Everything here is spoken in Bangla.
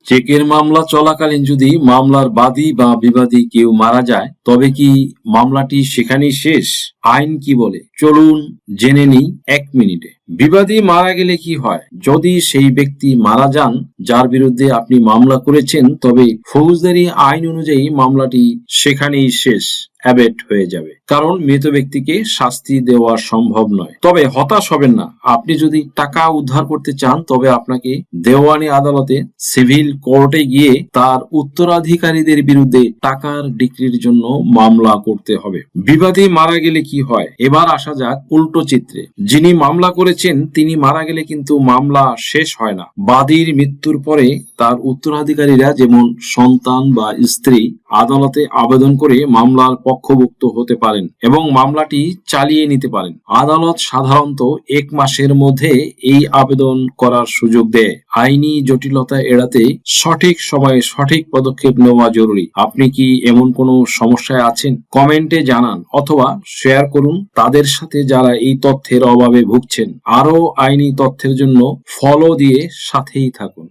চেকের মামলা চলাকালীন যদি মামলার বাদী বা বিবাদী কেউ মারা যায় তবে কি মামলাটি সেখানেই শেষ? আইন কি বলে চলুন জেনে নিই 1 মিনিটে। বিবাদী মারা গেলে কি হয়? যদি সেই ব্যক্তি মারা যান যার বিরুদ্ধে আপনি মামলা করেছেন তবে ফৌজদারি আইন অনুযায়ী মামলাটি সেখানেই শেষ, অ্যাবেট হয়ে যাবে, কারণ মৃত ব্যক্তিকে শাস্তি দেওয়া সম্ভব নয়। তবে হতাশ হবেন না, আপনি যদি টাকা উদ্ধার করতে চান তবে আপনাকে দেওয়ানি আদালতে সিভিল কোর্টে গিয়ে তার উত্তরাধিকারীদের বিরুদ্ধে টাকার ডিক্রির জন্য মামলা করতে হবে। বিবাদী মারা গেলে কি হয়? এবার আসা যাক উল্টো চিত্রে। যিনি মামলা করেছেন তিনি মারা গেলে কিন্তু মামলা শেষ হয় না। বাদীর মৃত্যুর পরে তার উত্তরাধিকারীরা যেমন সন্তান বা স্ত্রী আদালতে আবেদন করে মামলার পক্ষভুক্ত হতে পারেন এবং মামলাটি চালিয়ে নিতে পারেন। আদালত সাধারণত 1 মাসের মধ্যে এই আবেদন করার সুযোগ দেয়। আইনি জটিলতা এড়াতে সঠিক সময়ে সঠিক পদক্ষেপ নেওয়া জরুরি। আপনি কি এমন কোনো সমস্যায় আছেন? কমেন্টে জানান অথবা শেয়ার করুন তাদের সাথে যারা এই তথ্যের অভাবে ভুগছেন। আরো আইনি তথ্যের জন্য ফলো দিয়ে সাথেই থাকুন।